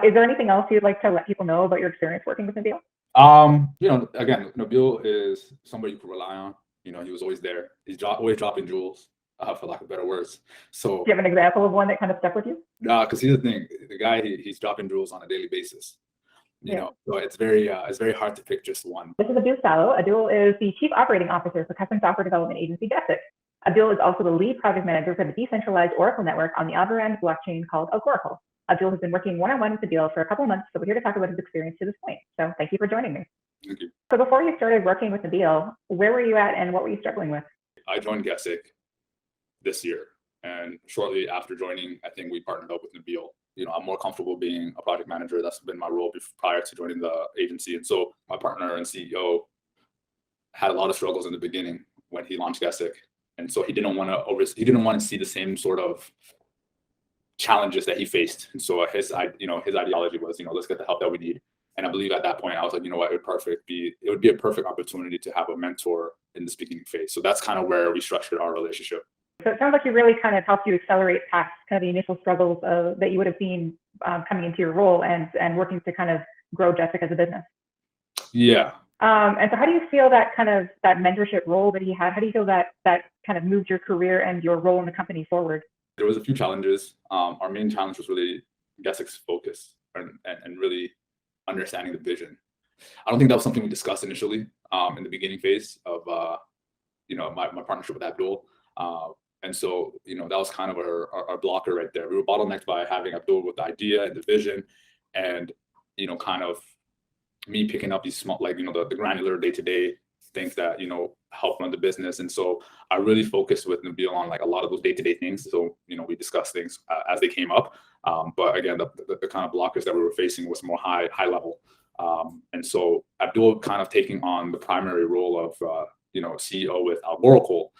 Is there anything else you'd like to let people know about your experience working with Nabil? Again, Nabil is somebody you can rely on. He was always there. He's always dropping jewels, for lack of better words. So, do you have an example of one that kind of stuck with you? Because here's the thing: the guy he's dropping jewels on a daily basis. So it's very hard to pick just one. This is Abdul Sallow. Abdul is the Chief Operating Officer for custom software development agency Gessic. Abdul is also the lead project manager for the decentralized Oracle network on the Algorand blockchain called Oracle. Abdul has been working one-on-one with Nabil for a couple of months, so we're here to talk about his experience to this point. So thank you for joining me. Thank you. So before you started working with Nabil, where were you at and what were you struggling with? I joined Gessic this year, and shortly after joining, I think we partnered up with Nabil. I'm more comfortable being a project manager. That's been my role prior to joining the agency. And so my partner and CEO had a lot of struggles in the beginning when he launched Gessic. And so he didn't want to see the same sort of challenges that he faced. And so his ideology was, let's get the help that we need. And I believe at that point, I was like, what, it would be a perfect opportunity to have a mentor in this beginning phase. So that's kind of where we structured our relationship. So it sounds like he really kind of helped you accelerate past kind of the initial struggles that you would have seen coming into your role and working to kind of grow Gessic as a business. Yeah. And so how do you feel that mentorship role that he had, how do you feel that kind of moved your career and your role in the company forward? There was a few challenges. Our main challenge was really Gessic's focus and really understanding the vision. I don't think that was something we discussed initially in the beginning phase of my partnership with Abdul. And so, that was kind of our blocker right there. We were bottlenecked by having Abdul with the idea and the vision and, kind of me picking up these small, the granular day-to-day things that, help run the business. And so I really focused with Nabil on a lot of those day-to-day things. So, we discussed things as they came up. But again, the kind of blockers that we were facing was more high level. And so Abdul kind of taking on the primary role of, CEO with Oracle.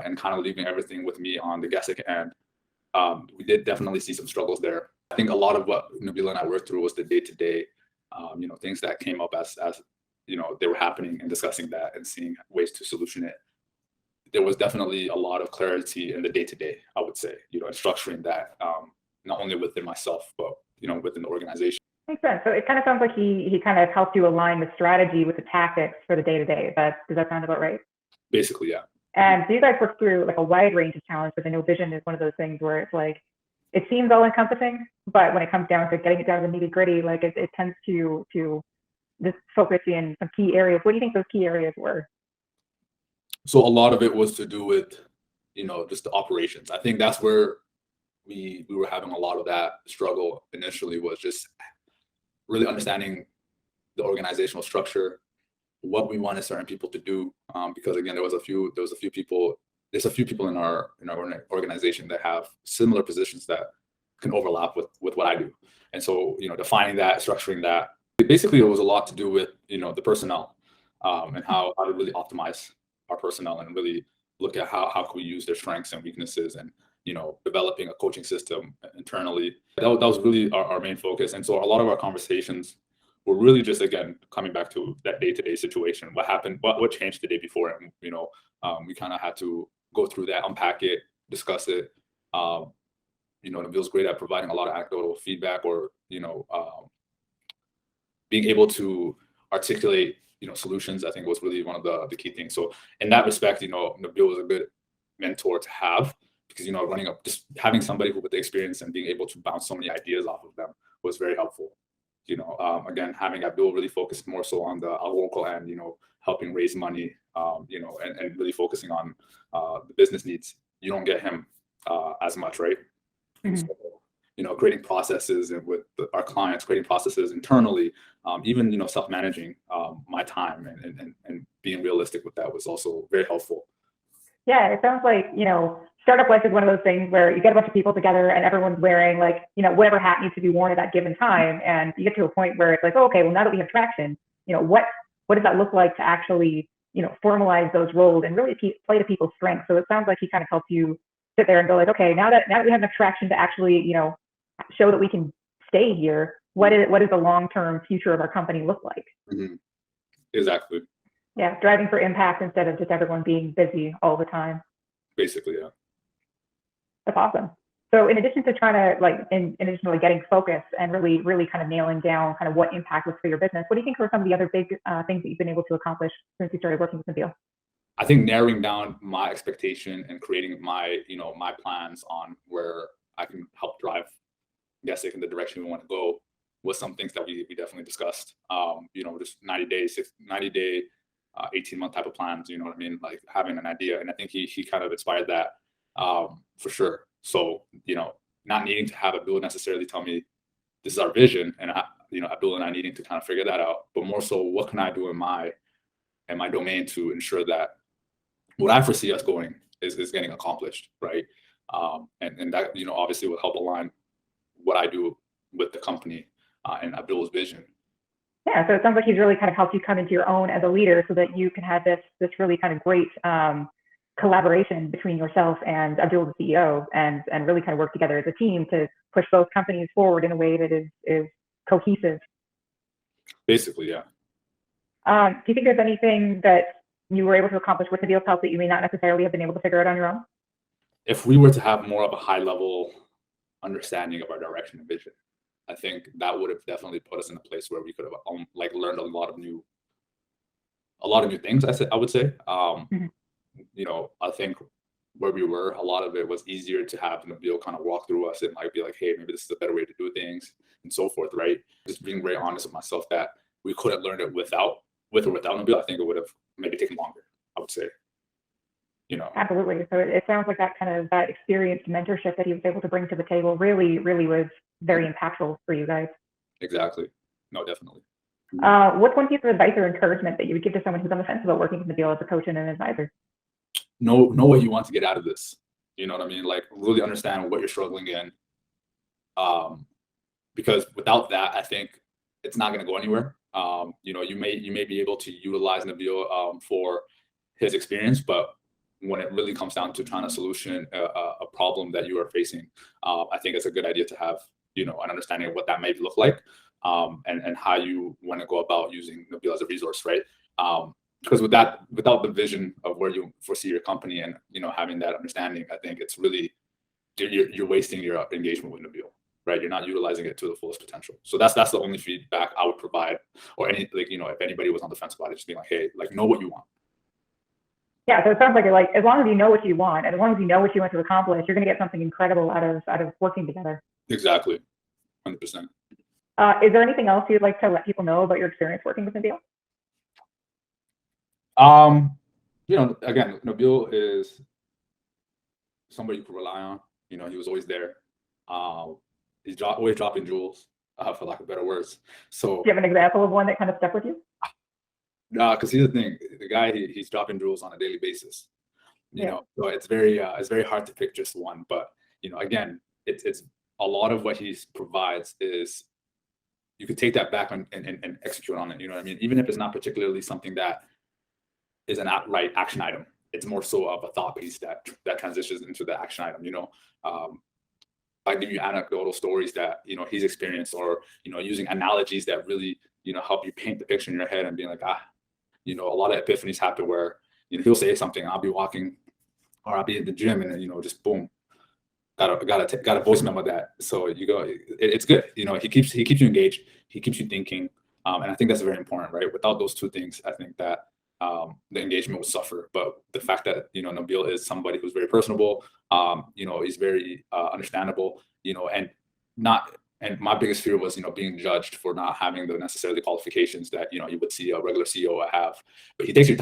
And kind of leaving everything with me on the Gessic end. We did definitely see some struggles there. I think a lot of what Nabil and I worked through was the day-to-day, things that came up as they were happening and discussing that and seeing ways to solution it. There was definitely a lot of clarity in the day-to-day, I would say, and structuring that not only within myself, but, within the organization. Makes sense. So it kind of sounds like he kind of helped you align the strategy with the tactics for the day-to-day. Does that sound about right? Basically, yeah. And so you guys work through a wide range of challenges, but I know vision is one of those things where it's it seems all encompassing, but when it comes down to getting it down to the nitty gritty, it tends to just focus in some key areas. What do you think those key areas were? So a lot of it was to do with, just the operations. I think that's where we were having a lot of that struggle initially, was just really understanding the organizational structure, what we wanted certain people to do, because again, there's a few people in our organization that have similar positions that can overlap with what I do. And so, defining that, structuring that, basically it was a lot to do with, the personnel, and how to really optimize our personnel and really look at how can we use their strengths and weaknesses and, developing a coaching system internally. That was really our main focus. And so a lot of our conversations were really just, again, coming back to that day-to-day situation. What happened? What changed the day before? And we kind of had to go through that, unpack it, discuss it. Nabil's great at providing a lot of anecdotal feedback, or being able to articulate solutions. I think was really one of the key things. So in that respect, Nabil was a good mentor to have, because just having somebody with the experience and being able to bounce so many ideas off of them was very helpful. Again, having Abdul really focused more so on the Oracle end, helping raise money, and really focusing on the business needs. You don't get him as much, right? Mm-hmm. So, creating processes and with our clients, creating processes internally, even, self-managing my time and being realistic with that was also very helpful. Yeah, it sounds like, startup life is one of those things where you get a bunch of people together and everyone's wearing whatever hat needs to be worn at that given time. And you get to a point where it's okay, well, now that we have traction, what does that look like to actually, formalize those roles and really play to people's strengths? So it sounds like he kind of helped you sit there and go okay, now that we have enough traction to actually, show that we can stay here, what does the long-term future of our company look like? Mm-hmm. Exactly. Yeah, driving for impact instead of just everyone being busy all the time. Basically, yeah. That's awesome. So in addition to trying to in addition to getting focus and really kind of nailing down kind of what impact was for your business, what do you think were some of the other big things that you've been able to accomplish since you started working with Nabil? I think narrowing down my expectation and creating my, my plans on where I can help drive Gessic in the direction we want to go was some things that we definitely discussed. Just 90 days, 90-day, 18-month type of plans, you know what I mean? Like having an idea. And I think he kind of inspired that for sure. So, not needing to have Abdul necessarily tell me this is our vision, and Abdul and I needing to kind of figure that out, but more so what can I do in my domain to ensure that what I foresee us going is getting accomplished, right? And that, obviously will help align what I do with the company and Abdul's vision. Yeah, so it sounds like he's really kind of helped you come into your own as a leader so that you can have this really kind of great collaboration between yourself and Abdul, the CEO, and really kind of work together as a team to push both companies forward in a way that is cohesive. Basically, yeah. Do you think there's anything that you were able to accomplish with Nabil's help that you may not necessarily have been able to figure out on your own? If we were to have more of a high level understanding of our direction and vision, I think that would have definitely put us in a place where we could have learned a lot of new things. I would say. I think where we were, a lot of it was easier to have Nabil kind of walk through us. It might be like, hey, maybe this is a better way to do things and so forth, right? Just being very honest with myself that we could have learned it with or without Nabil. I think it would have maybe taken longer, I would say. Absolutely. So it sounds like that experienced mentorship that he was able to bring to the table really was very impactful for you guys. Exactly. No, definitely. What's one piece of advice or encouragement that you would give to someone who's on the fence about working with Nabil as a coach and an advisor? Know what you want to get out of this. You know what I mean? Like really understand what you're struggling in. Because without that, I think it's not going to go anywhere. You may be able to utilize Nabil for his experience, but when it really comes down to trying to solution a problem that you are facing, I think it's a good idea to have an understanding of what that may look like, and how you want to go about using Nabil as a resource, right? Because without the vision of where you foresee your company and having that understanding, I think it's really you're wasting your engagement with Nabil, right? You're not utilizing it to the fullest potential. So that's the only feedback I would provide, or if anybody was on the fence about it, just being like, hey, know what you want. Yeah, so it sounds like as long as you know what you want, and as long as you know what you want to accomplish, you're going to get something incredible out of working together. Exactly, 100%. Is there anything else you'd like to let people know about your experience working with Nabil? Again, Nabil is somebody you can rely on. He was always there. He's always dropping jewels, for lack of better words. So, do you have an example of one that kind of stuck with you? Because here's the thing: the guy he's dropping jewels on a daily basis. So it's very hard to pick just one. But again, it's a lot of what he provides is you could take that back and execute on it. You know what I mean? Even if it's not particularly something that is an outright action item, it's more so of a thought piece that transitions into the action item. I give you anecdotal stories that he's experienced, or using analogies that really help you paint the picture in your head and being like, a lot of epiphanies happen where he'll say something, I'll be walking or I'll be in the gym, and just boom, got a voice memo that. So you go, it's good. He keeps you engaged, he keeps you thinking, and I think that's very important, right? Without those two things, I think that the engagement will suffer. But the fact that Nabil is somebody who's very personable, he's very understandable, and my biggest fear was being judged for not having the necessarily qualifications that you would see a regular CEO have. But he takes his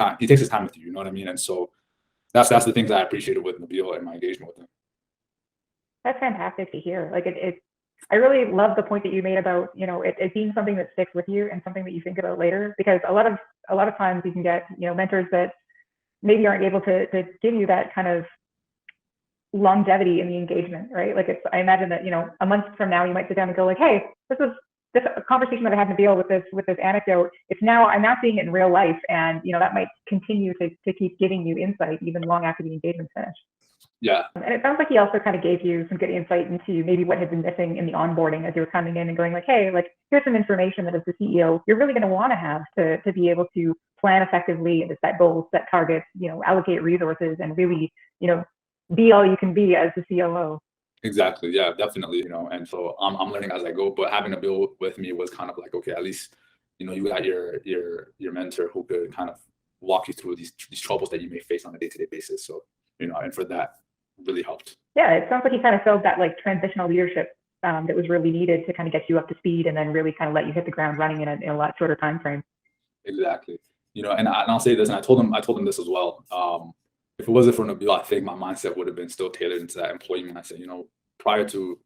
time with you, you know what I mean? And so that's the things I appreciated with Nabil and my engagement with him. That's fantastic to hear. I really love the point that you made about it being something that sticks with you and something that you think about later, because a lot of times you can get mentors that maybe aren't able to give you that kind of longevity in the engagement, right? I imagine that a month from now you might sit down and go like, hey, this conversation that I had to deal with this anecdote. I'm now seeing it in real life, and that might continue to keep giving you insight even long after the engagement's finished. Yeah. And it sounds like he also kind of gave you some good insight into maybe what had been missing in the onboarding as you were coming in and going like, hey, here's some information that as the CEO, you're really going to want to have to be able to plan effectively and to set goals, set targets, allocate resources, and really, be all you can be as the COO. Exactly. Yeah, definitely. And so I'm learning as I go, but having Nabil with me was kind of like, okay, at least, you got your mentor who could kind of walk you through these troubles that you may face on a day-to-day basis. So, and for that really helped. Yeah, it sounds like you kind of filled that like transitional leadership that was really needed to kind of get you up to speed and then really kind of let you hit the ground running in a lot shorter time frame. Exactly. And I'll say this, and I told him this as well. If it wasn't for Nabil, I think my mindset would have been still tailored into that employee mindset. Prior to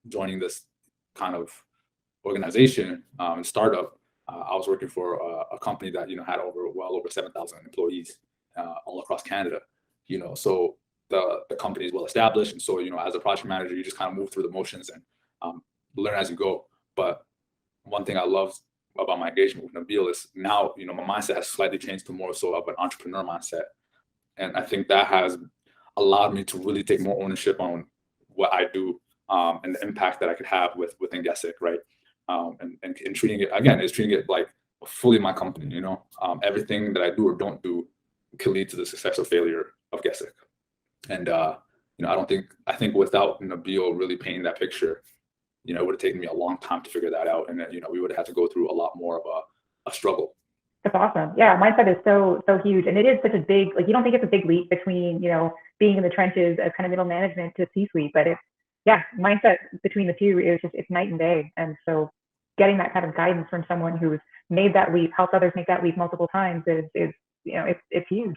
joining this kind of organization and startup, I was working for a company that had well over 7,000 employees all across Canada. So the company is well established, and so as a project manager, you just kind of move through the motions and learn as you go. But one thing I love about my engagement with Nabil is now my mindset has slightly changed to more so of an entrepreneur mindset, and I think that has allowed me to really take more ownership on what I do and the impact that I could have within Gessic, right? And treating it again is treating it like fully my company. Everything that I do or don't do can lead to the success or failure of Gessic. And I think without Nabil really painting that picture, it would have taken me a long time to figure that out, and then we would have had to go through a lot more of a struggle. That's awesome. Yeah, mindset is so huge, and it is such a big, like, you don't think it's a big leap between being in the trenches as kind of middle management to C-suite, but mindset between the two is just, it's night and day. And so getting that kind of guidance from someone who's made that leap, helped others make that leap multiple times is it's huge.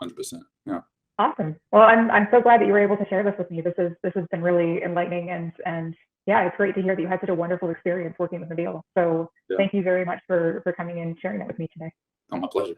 100%. Yeah. Awesome. Well, I'm so glad that you were able to share this with me. This has been really enlightening, and yeah, it's great to hear that you had such a wonderful experience working with Nabil. So Yeah. thank you very much for coming and sharing that with me today. Oh, my pleasure.